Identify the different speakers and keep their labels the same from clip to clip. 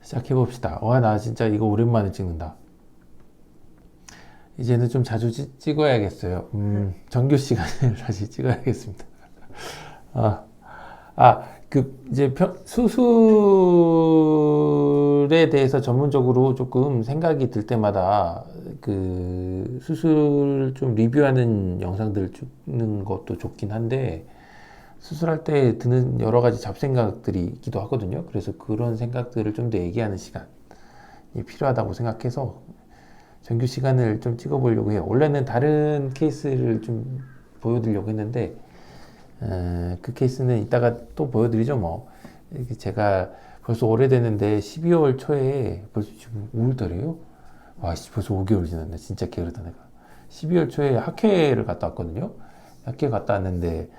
Speaker 1: 시작해봅시다. 와, 나 진짜 이거 오랜만에 찍는다. 이제는 좀 자주 찍어야겠어요. 정규 시간을 다시 찍어야겠습니다. 아, 이제 수술에 대해서 전문적으로 조금 생각이 들 때마다 그 수술 좀 리뷰하는 영상들 찍는 것도 좋긴 한데, 수술할 때 드는 여러 가지 잡생각들이 있기도 하거든요. 그래서 그런 생각들을 좀 더 얘기하는 시간이 필요하다고 생각해서 정규 시간을 좀 찍어보려고 해요. 원래는 다른 케이스를 좀 보여드리려고 했는데, 그 케이스는 이따가 또 보여드리죠, 뭐. 이렇게 제가 벌써 오래됐는데 12월 초에 벌써 지금 5월달이에요? 와, 벌써 5개월 지났네. 진짜 게으르다, 내가. 12월 초에 학회를 갔다 왔거든요. 학회 갔다 왔는데,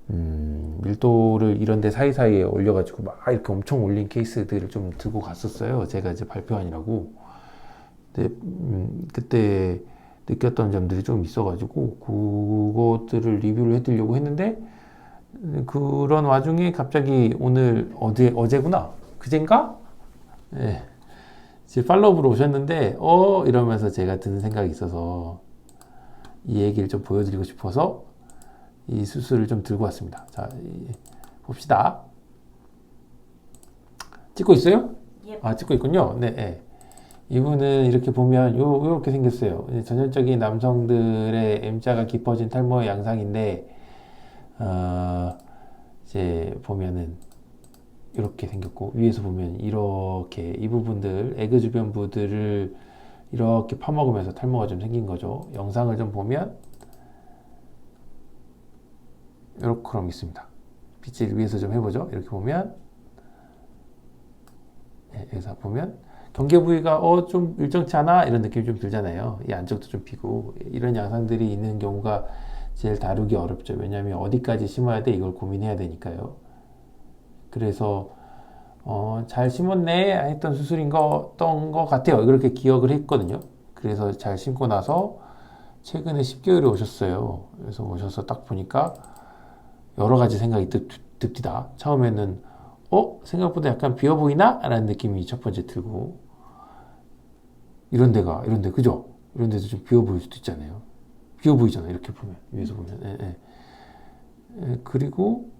Speaker 1: 밀도를 이런 데 사이사이에 올려가지고 막 이렇게 엄청 올린 케이스들을 좀 들고 갔었어요. 제가 이제 발표하느라고. 근데, 그때 느꼈던 점들이 좀 있어가지고, 그것들을 리뷰를 해드리려고 했는데, 그런 와중에 갑자기 오늘, 어제구나? 그젠가? 예. 제 팔로우로 오셨는데, 이러면서 제가 드는 생각이 있어서 이 얘기를 좀 보여드리고 싶어서 이 수술을 좀 들고 왔습니다. 자, 봅시다. 찍고 있어요?
Speaker 2: 예.
Speaker 1: 찍고 있군요. 네, 네. 이분은 이렇게 보면 요렇게 생겼어요. 전형적인 남성들의 M자가 깊어진 탈모의 양상인데, 이제 보면은 이렇게 생겼고, 위에서 보면 이렇게 이 부분들, 에그 주변부들을 이렇게 파먹으면서 탈모가 좀 생긴 거죠. 영상을 좀 보면 이렇게 그럼 있습니다. 빛을 위에서 좀 해보죠. 이렇게 보면, 여기서 보면 경계 부위가 좀 일정치 않아 이런 느낌이 좀 들잖아요. 이 안쪽도 좀 비고 이런 양상들이 있는 경우가 제일 다루기 어렵죠. 왜냐하면 어디까지 심어야 돼 이걸 고민해야 되니까요. 그래서 잘 심었네 했던 수술인 거던 것 같아요. 그렇게 기억을 했거든요. 그래서 잘 심고 나서 최근에 10개월에 오셨어요. 그래서 오셔서 딱 보니까 여러 가지 생각이 듭디다. 처음에는 생각보다 약간 비어 보이나? 라는 느낌이 첫 번째 들고, 이런데 그죠? 이런 데도 좀 비어 보일 수도 있잖아요. 비어 보이잖아, 이렇게 보면. 위에서 보면. 그리고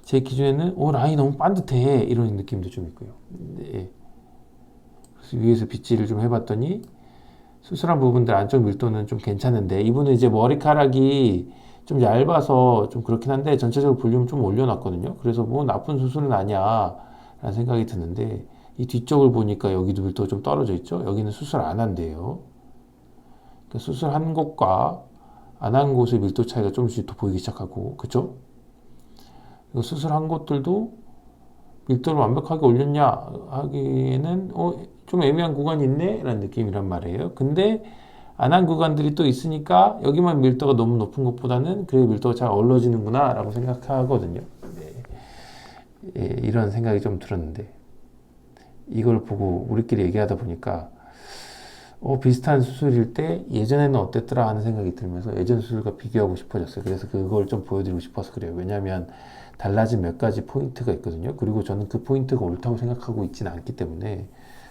Speaker 1: 제 기준에는 라인이 너무 반듯해 이런 느낌도 좀 있고요. 그래서 위에서 빗질을 좀 해봤더니 수술한 부분들 안쪽 밀도는 좀 괜찮은데, 이분은 이제 머리카락이 좀 얇아서 좀 그렇긴 한데 전체적으로 볼륨을 좀 올려놨거든요. 그래서 뭐 나쁜 수술은 아니야 라는 생각이 드는데, 이 뒤쪽을 보니까 여기도 밀도가 좀 떨어져 있죠. 여기는 수술 안 한대요. 그러니까 수술한 곳과 안 한 곳의 밀도 차이가 조금씩 더 보이기 시작하고, 그쵸? 그리고 수술한 곳들도 밀도를 완벽하게 올렸냐 하기에는 좀 애매한 구간이 있네 라는 느낌이란 말이에요. 근데 안 한 구간들이 또 있으니까 여기만 밀도가 너무 높은 것보다는 그래 밀도가 잘 어우러지는구나 라고 생각하거든요. 이런 생각이 좀 들었는데, 이걸 보고 우리끼리 얘기하다 보니까 비슷한 수술일 때 예전에는 어땠더라 하는 생각이 들면서 예전 수술과 비교하고 싶어졌어요. 그래서 그걸 좀 보여드리고 싶어서 그래요. 왜냐하면 달라진 몇 가지 포인트가 있거든요. 그리고 저는 그 포인트가 옳다고 생각하고 있지는 않기 때문에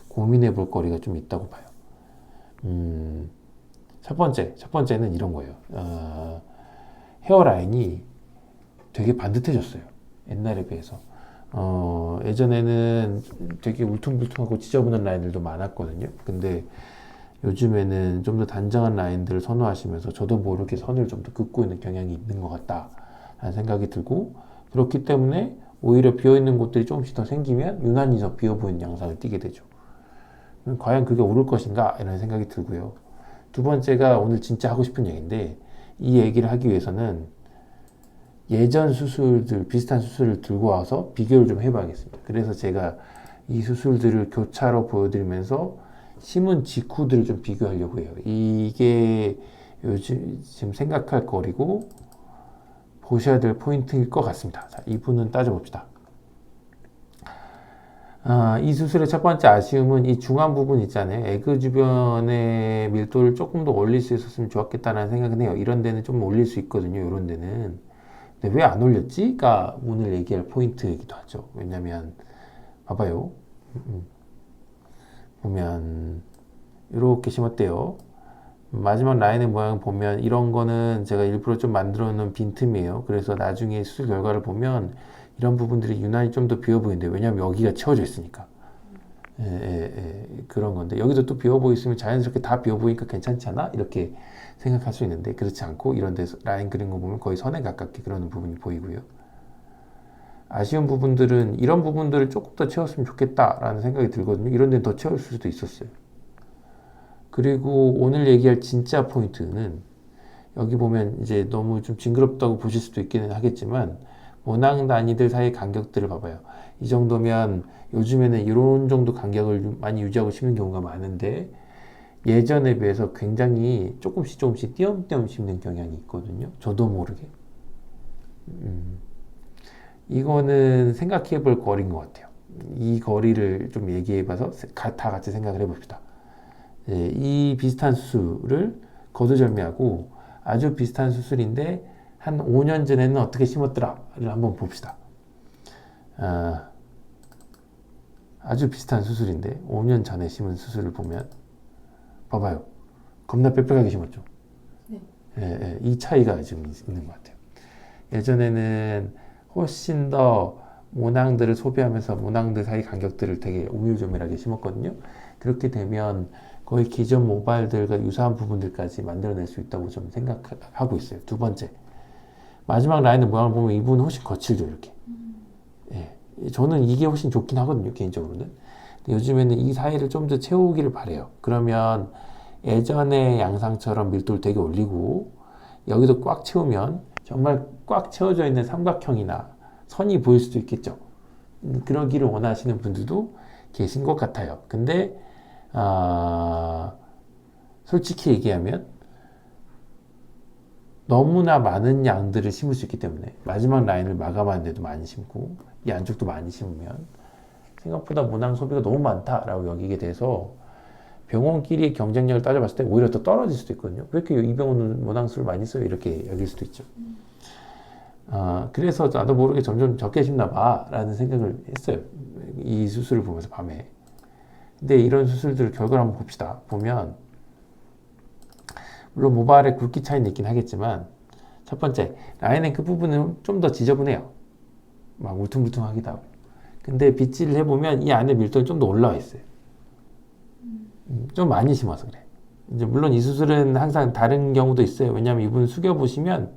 Speaker 1: 고민해 볼 거리가 좀 있다고 봐요. 첫 번째는 이런 거예요. 헤어라인이 되게 반듯해졌어요. 옛날에 비해서. 예전에는 되게 울퉁불퉁하고 지저분한 라인들도 많았거든요. 근데 요즘에는 좀 더 단정한 라인들을 선호하시면서 저도 모르게 선을 좀 더 긋고 있는 경향이 있는 것 같다라는 생각이 들고, 그렇기 때문에 오히려 비어있는 곳들이 조금씩 더 생기면 유난히 더 비어 보이는 양상을 띠게 되죠. 과연 그게 옳을 것인가? 이런 생각이 들고요. 두 번째가 오늘 진짜 하고 싶은 얘기인데, 이 얘기를 하기 위해서는 예전 수술들, 비슷한 수술을 들고 와서 비교를 좀 해봐야겠습니다. 그래서 제가 이 수술들을 교차로 보여드리면서 심은 직후들을 좀 비교하려고 해요. 이게 요즘 지금 생각할 거리고 보셔야 될 포인트일 것 같습니다. 자, 이분은 따져봅시다. 이 수술의 첫 번째 아쉬움은 이 중앙 부분 있잖아요. 에그 주변의 밀도를 조금 더 올릴 수 있었으면 좋았겠다는 생각은 해요. 이런 데는 좀 올릴 수 있거든요. 이런 데는. 근데 왜 안 올렸지?가 오늘 얘기할 포인트이기도 하죠. 왜냐면 봐봐요. 보면 이렇게 심었대요. 마지막 라인의 모양을 보면 이런 거는 제가 일부러 좀 만들어 놓은 빈틈이에요. 그래서 나중에 수술 결과를 보면 이런 부분들이 유난히 좀 더 비어 보이는데, 왜냐면 여기가 채워져 있으니까. 그런 건데, 여기도 또 비어 보였으면 자연스럽게 다 비어 보이니까 괜찮잖아? 이렇게 생각할 수 있는데, 그렇지 않고 이런 데서 라인 그린 거 보면 거의 선에 가깝게 그런 부분이 보이고요. 아쉬운 부분들은 이런 부분들을 조금 더 채웠으면 좋겠다라는 생각이 들거든요. 이런 데는 더 채울 수도 있었어요. 그리고 오늘 얘기할 진짜 포인트는, 여기 보면 이제 너무 좀 징그럽다고 보실 수도 있기는 하겠지만, 모낭 단위들 사이의 간격들을 봐봐요. 이 정도면 요즘에는 이런 정도 간격을 많이 유지하고 심는 경우가 많은데, 예전에 비해서 굉장히 조금씩 띄엄띄엄 심는 경향이 있거든요. 저도 모르게. 이거는 생각해 볼 거리인 것 같아요. 이 거리를 좀 얘기해 봐서 다 같이 생각을 해 봅시다. 이 비슷한 수술을 거두절미하고 아주 비슷한 수술인데 한 5년 전에는 어떻게 심었더라를 한번 봅시다. 아주 비슷한 수술인데 5년 전에 심은 수술을 보면 봐봐요. 겁나 빽빽하게 심었죠. 네. 이 차이가 지금 있는 것 같아요. 예전에는 훨씬 더 모낭들을 소비하면서 모낭들 사이 간격들을 되게 오밀조밀하게 심었거든요. 그렇게 되면 거의 기존 모발들과 유사한 부분들까지 만들어낼 수 있다고 좀 생각하고 있어요. 두 번째, 마지막 라인의 모양을 보면 이 부분은 훨씬 거칠죠, 이렇게. 저는 이게 훨씬 좋긴 하거든요, 개인적으로는. 근데 요즘에는 이 사이를 좀 더 채우기를 바래요. 그러면 예전의 양상처럼 밀도를 되게 올리고 여기도 꽉 채우면 정말 꽉 채워져 있는 삼각형이나 선이 보일 수도 있겠죠. 그러기를 원하시는 분들도 계신 것 같아요. 근데 솔직히 얘기하면 너무나 많은 양들을 심을 수 있기 때문에 마지막 라인을 마감하는데도 많이 심고 이 안쪽도 많이 심으면 생각보다 모낭 소비가 너무 많다라고 여기게 돼서 병원끼리의 경쟁력을 따져봤을 때 오히려 더 떨어질 수도 있거든요. 왜 이렇게 이 병원은 모낭수를 많이 써요? 이렇게 여길 수도 있죠. 그래서 나도 모르게 점점 적게 심나 봐 라는 생각을 했어요. 이 수술을 보면서 밤에. 근데 이런 수술들 결과를 한번 봅시다. 보면 물론 모발의 굵기 차이는 있긴 하겠지만, 첫 번째, 라인의 끝부분은 좀 더 지저분해요. 막 울퉁불퉁하기도 하고. 근데 빗질을 해보면 이 안에 밀도는 좀 더 올라와 있어요. 좀 많이 심어서 그래. 이제 물론 이 수술은 항상 다른 경우도 있어요. 왜냐하면 이분 숙여보시면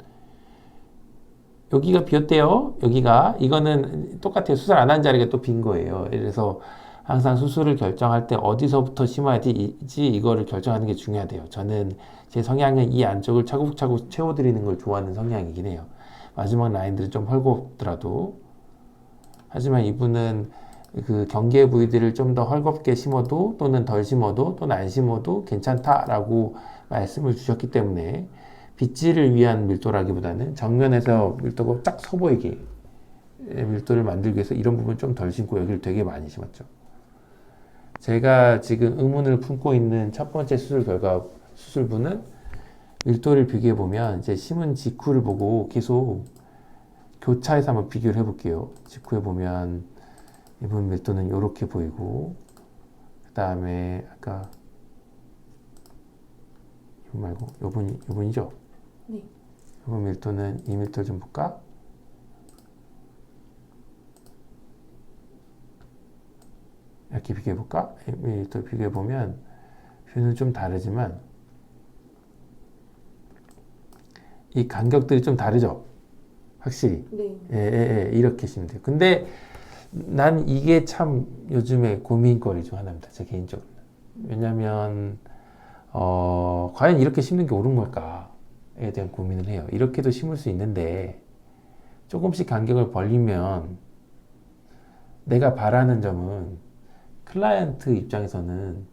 Speaker 1: 여기가 비었대요. 여기가. 이거는 똑같아요. 수술 안 한 자리가 또 빈 거예요. 그래서 항상 수술을 결정할 때 어디서부터 심어야 되지 이거를 결정하는 게 중요하대요. 저는 제 성향은 이 안쪽을 차곡차곡 채워드리는 걸 좋아하는 성향이긴 해요. 마지막 라인들이 좀 헐겁더라도. 하지만 이분은 그 경계 부위들을 좀 더 헐겁게 심어도 또는 덜 심어도 또는 안 심어도 괜찮다라고 말씀을 주셨기 때문에 빗질을 위한 밀도라기보다는 정면에서 밀도가 딱 서 보이게 밀도를 만들기 위해서 이런 부분 좀 덜 심고 여기를 되게 많이 심었죠. 제가 지금 의문을 품고 있는 첫 번째 수술 결과 수술부는 밀도를 비교해 보면 이제 심은 직후를 보고 계속 교차해서 한번 비교를 해볼게요. 직후에 보면 이분 밀도는 이렇게 보이고, 그 다음에 아까 이분 말고 이분이죠?
Speaker 2: 네.
Speaker 1: 이분 밀도는 이 밀도 좀 볼까? 이렇게 비교해 볼까? 이 밀도 비교해 보면 뷰는 좀 다르지만 이 간격들이 좀 다르죠? 확실히.
Speaker 2: 네.
Speaker 1: 이렇게 시면 돼요. 근데 난 이게 참 요즘에 고민거리 중 하나입니다. 제 개인적으로. 왜냐면, 과연 이렇게 심는 게 옳은 걸까에 대한 고민을 해요. 이렇게도 심을 수 있는데, 조금씩 간격을 벌리면, 내가 바라는 점은, 클라이언트 입장에서는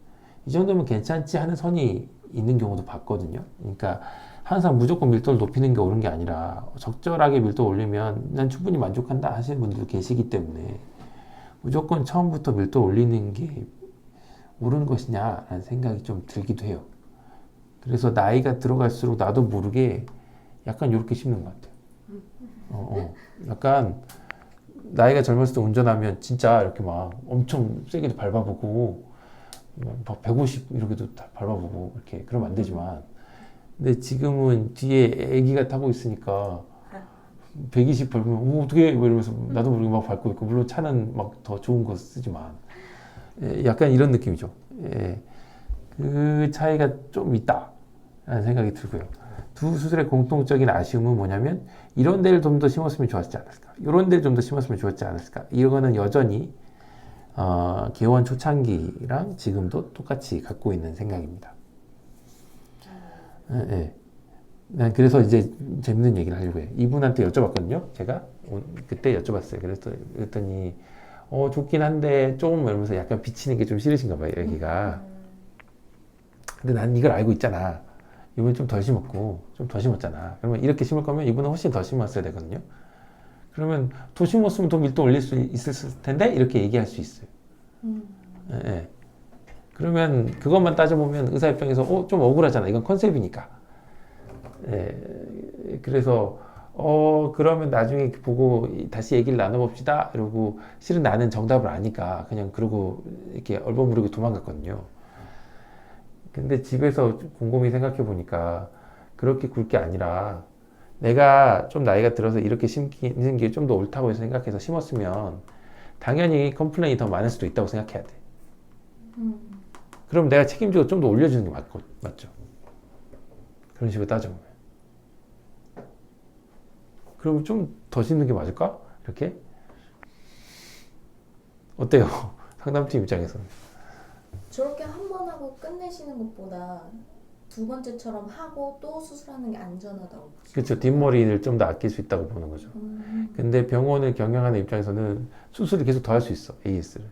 Speaker 1: 이 정도면 괜찮지 하는 선이 있는 경우도 봤거든요. 그러니까, 항상 무조건 밀도를 높이는 게 옳은 게 아니라 적절하게 밀도 올리면 난 충분히 만족한다 하시는 분들도 계시기 때문에 무조건 처음부터 밀도 올리는 게 옳은 것이냐라는 생각이 좀 들기도 해요. 그래서 나이가 들어갈수록 나도 모르게 약간 이렇게 심는 것 같아요. 약간 나이가 젊었을 때 운전하면 진짜 이렇게 막 엄청 세게 밟아보고 막 150 이렇게도 다 밟아보고 이렇게 그러면 안 되지만, 근데 지금은 뒤에 아기가 타고 있으니까 120 밟으면 어떻게 뭐 이러면서 나도 모르게 막 밟고 있고, 물론 차는 막 더 좋은 거 쓰지만 약간 이런 느낌이죠. 예, 그 차이가 좀 있다라는 생각이 들고요. 두 수술의 공통적인 아쉬움은 뭐냐면 이런 데를 좀 더 심었으면 좋았지 않았을까, 이런 데를 좀 더 심었으면 좋았지 않았을까, 이거는 여전히 개원 초창기랑 지금도 똑같이 갖고 있는 생각입니다. 예, 예. 난 그래서 이제 재밌는 얘기를 하려고 해요. 이분한테 여쭤봤거든요. 제가 그때 여쭤봤어요. 그랬더니 좋긴 한데 조금 이러면서 약간 비치는 게 좀 싫으신가 봐요, 여기가. 근데 난 이걸 알고 있잖아. 이분이 좀 덜 심었고 좀 더 심었잖아. 그러면 이렇게 심을 거면 이분은 훨씬 더 심었어야 되거든요. 그러면 더 심었으면 더 밀도 올릴 수 있을 텐데 이렇게 얘기할 수 있어요. 예, 예. 그러면 그것만 따져보면 의사 입장에서 좀 억울하잖아. 이건 컨셉이니까. 예, 그래서 그러면 나중에 보고 다시 얘기를 나눠봅시다. 이러고 실은 나는 정답을 아니까 그냥 그러고 이렇게 얼버무리고 도망갔거든요. 근데 집에서 곰곰이 생각해 보니까 그렇게 굴 게 아니라 내가 좀 나이가 들어서 이렇게 심는 게 좀 더 옳다고 생각해서 심었으면 당연히 컴플레인이 더 많을 수도 있다고 생각해야 돼. 그럼 내가 책임지고 좀 더 올려주는 게 맞죠? 그런 식으로 따져보면. 그럼 좀 더 심는 게 맞을까? 이렇게? 어때요? 상담팀 입장에서는.
Speaker 2: 저렇게 한 번 하고 끝내시는 것보다 두 번째처럼 하고 또 수술하는 게 안전하다고 보시죠?
Speaker 1: 그렇죠. 뒷머리를 좀 더 아낄 수 있다고 보는 거죠. 근데 병원을 경영하는 입장에서는 수술을 계속 더 할 수 있어, AS를.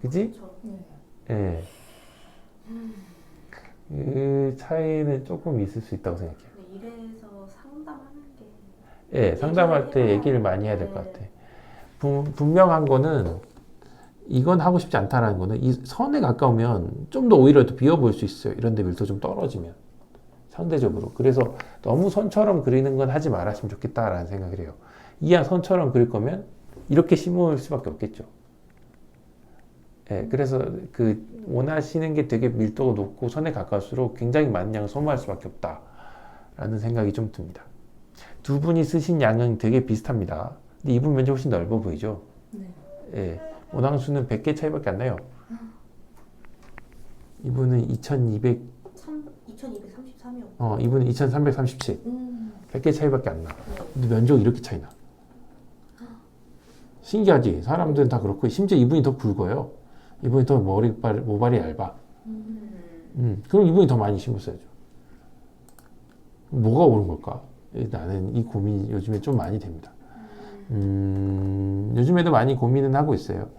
Speaker 1: 그지?
Speaker 2: 네.
Speaker 1: 예. 그 차이는 조금 있을 수 있다고 생각해요.
Speaker 3: 이래서 상담하는 게
Speaker 1: 예, 상담할 때 얘기를 많이 해야 될 것 같아. 분명한 거는 이건 하고 싶지 않다라는 거는 이 선에 가까우면 좀 더 오히려 더 비어 보일 수 있어요. 이런 데 밀도 좀 떨어지면. 상대적으로. 그래서 너무 선처럼 그리는 건 하지 말았으면 좋겠다라는 생각을 해요. 이왕 선처럼 그릴 거면 이렇게 심을 수밖에 없겠죠. 예, 그래서 그 원하시는 게 되게 밀도가 높고 선에 가까울수록 굉장히 많은 양을 소모할 수밖에 없다라는 생각이 좀 듭니다. 두 분이 쓰신 양은 되게 비슷합니다. 근데 이분 면적 훨씬 넓어 보이죠?
Speaker 2: 네.
Speaker 1: 예, 원항수는 100개 차이밖에 안 나요. 이분은 2200,
Speaker 3: 2233이요.
Speaker 1: 이분은 2337. 100개 차이밖에 안 나. 근데 면적이 이렇게 차이 나. 신기하지? 사람들은 다 그렇고, 심지어 이분이 더 굵어요. 이분이 더 모발이 얇아. 그럼 이분이 더 많이 심었어야죠. 뭐가 옳은 걸까? 나는 이 고민이 요즘에 좀 많이 됩니다. 요즘에도 많이 고민은 하고 있어요.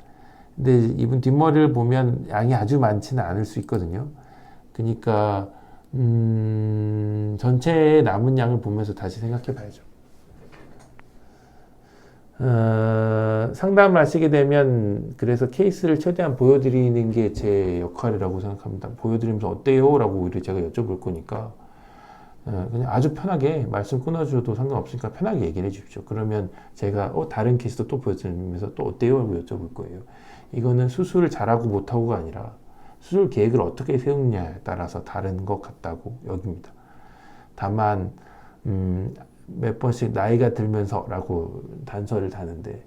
Speaker 1: 근데 이분 뒷머리를 보면 양이 아주 많지는 않을 수 있거든요. 그러니까 전체의 남은 양을 보면서 다시 생각해 봐야죠. 상담을 하시게 되면 그래서 케이스를 최대한 보여드리는 게 제 역할이라고 생각합니다. 보여드리면서 어때요? 라고 오히려 제가 여쭤볼 거니까 그냥 아주 편하게 말씀 끊어줘도 상관없으니까 편하게 얘기를 해주십시오. 그러면 제가 다른 케이스도 또 보여드리면서 또 어때요? 라고 여쭤볼 거예요. 이거는 수술을 잘하고 못하고가 아니라 수술 계획을 어떻게 세우느냐에 따라서 다른 것 같다고 여깁니다. 다만 몇 번씩 나이가 들면서라고 단서를 다는데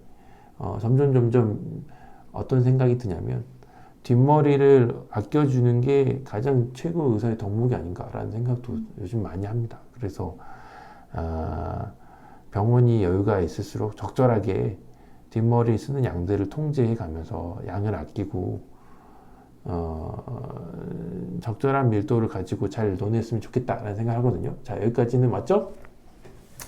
Speaker 1: 점점 어떤 생각이 드냐면 뒷머리를 아껴주는 게 가장 최고 의사의 덕목이 아닌가라는 생각도 요즘 많이 합니다. 그래서 병원이 여유가 있을수록 적절하게 뒷머리 쓰는 양들을 통제해 가면서 양을 아끼고 적절한 밀도를 가지고 잘 논했으면 좋겠다라는 생각을 하거든요. 자, 여기까지는 맞죠?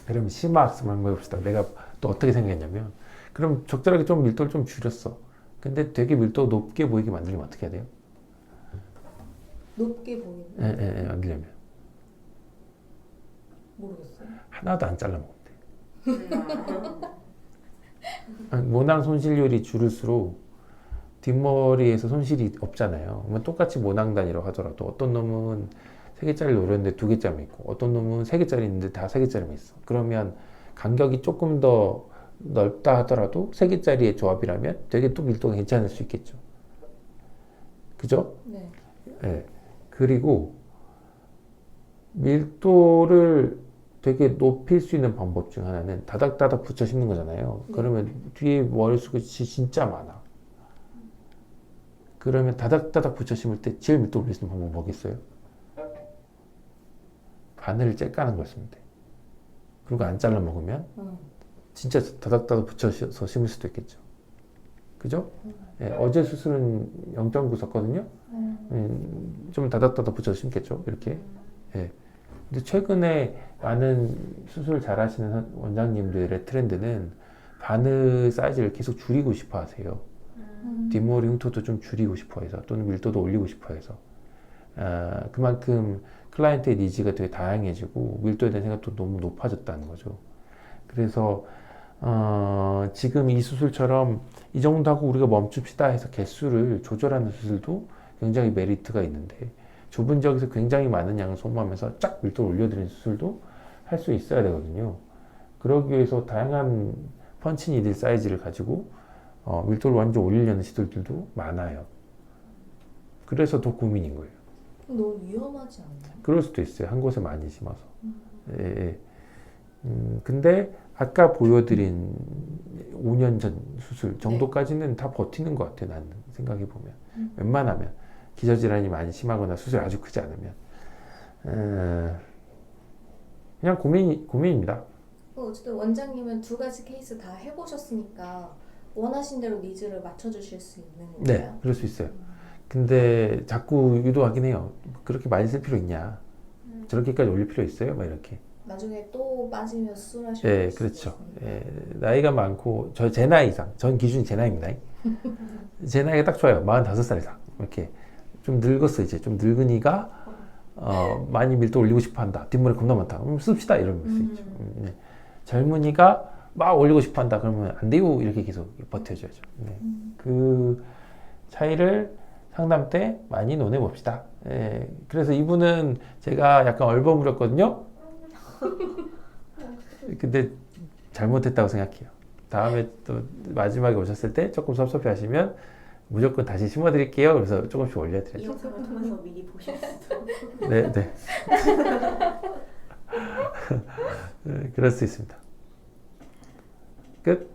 Speaker 1: 그럼 심화학습을 한번 해봅시다. 내가 또 어떻게 생각했냐면 그럼 적절하게 좀 밀도를 좀 줄였어. 근데 되게 밀도 높게 보이게 만들려면 어떻게 해야 돼요?
Speaker 2: 높게 보이는?
Speaker 1: 예, 만들려면
Speaker 2: 모르겠어요.
Speaker 1: 하나도 안 잘라먹으면 돼. 모낭 손실률이 줄을수록 뒷머리에서 손실이 없잖아요. 그러면 똑같이 모낭 단위로 하더라도 어떤 놈은 3개짜리를 노렸는데 2개짜리만 있고 어떤 놈은 3개짜리 있는데 다 3개짜리만 있어. 그러면 간격이 조금 더 넓다 하더라도 3개짜리의 조합이라면 되게 또 밀도가 괜찮을 수 있겠죠. 그죠?
Speaker 2: 네.
Speaker 1: 예. 그리고 밀도를 되게 높일 수 있는 방법 중 하나는 다닥다닥 붙여 심는 거잖아요.
Speaker 2: 네.
Speaker 1: 그러면 뒤에 머릿속에 진짜 많아. 그러면 다닥다닥 붙여 심을 때 제일 밀도 올릴 수 있는 방법 뭐겠어요? 바늘을 째 까는 거였으면 돼. 그리고 안 잘라 먹으면 진짜 다닥다닥 붙여서 심을 수도 있겠죠. 그죠? 예, 어제 수술은 0.9 썼거든요. 좀 다닥다닥 붙여서 심겠죠. 이렇게. 예. 근데 최근에 많은 수술 잘하시는 원장님들의 트렌드는 바늘 사이즈를 계속 줄이고 싶어 하세요. 뒷머리 흉터도 좀 줄이고 싶어 해서 또는 밀도도 올리고 싶어 해서 그만큼 클라이언트의 니즈가 되게 다양해지고 밀도에 대한 생각도 너무 높아졌다는 거죠. 그래서 지금 이 수술처럼 이 정도 하고 우리가 멈춥시다 해서 개수를 조절하는 수술도 굉장히 메리트가 있는데 좁은 지역에서 굉장히 많은 양을 소모하면서 쫙 밀도를 올려드리는 수술도 할 수 있어야 되거든요. 그러기 위해서 다양한 펀치 니들 사이즈를 가지고 밀도를 완전 올리려는 시도들도 많아요. 그래서 더 고민인 거예요.
Speaker 2: 너무 위험하지 않나요?
Speaker 1: 그럴 수도 있어요. 한 곳에 많이 심어서. 예, 예. 근데 아까 보여드린 5년 전 수술 정도까지는 다 버티는 것 같아요. 나는 생각해 보면. 웬만하면 기저질환이 많이 심하거나 수술이 아주 크지 않으면 그냥 고민입니다.
Speaker 2: 어쨌든 원장님은 두 가지 케이스 다 해보셨으니까 원하신 대로 니즈를 맞춰주실 수 있는 건가요?
Speaker 1: 네, 그럴 수 있어요. 근데 자꾸 유도하긴 해요. 그렇게 많이 쓸 필요 있냐? 저렇게까지 올릴 필요 있어요? 막 이렇게.
Speaker 2: 나중에 또 빠지면 수술하실
Speaker 1: 예,
Speaker 2: 수
Speaker 1: 그렇죠.
Speaker 2: 있으니까.
Speaker 1: 예, 나이가 많고 제 나이 이상, 전 기준이 제 나이입니다. 제 나이가 딱 좋아요. 45살 이상. 이렇게 좀 늙었어 이제. 좀 늙으니까 많이 밀도 올리고 싶어한다. 뒷머리 겁나 많다. 그럼 씁시다 이럴 수 있죠. 네. 젊은이가 막 올리고 싶어한다. 그러면 안 돼요. 이렇게 계속 버텨줘야죠. 네. 그 차이를 상담 때 많이 논해 봅시다. 예, 그래서 이분은 제가 약간 얼버무렸거든요. 근데 잘못했다고 생각해요. 다음에 또 마지막에 오셨을 때 조금 섭섭해 하시면 무조건 다시 심어드릴게요. 그래서 조금씩
Speaker 3: 이
Speaker 1: 올려드려요.
Speaker 3: 영상을 통해서 미리 보실 수도.
Speaker 1: 네, 네. 네, 그럴 수 있습니다. 끝.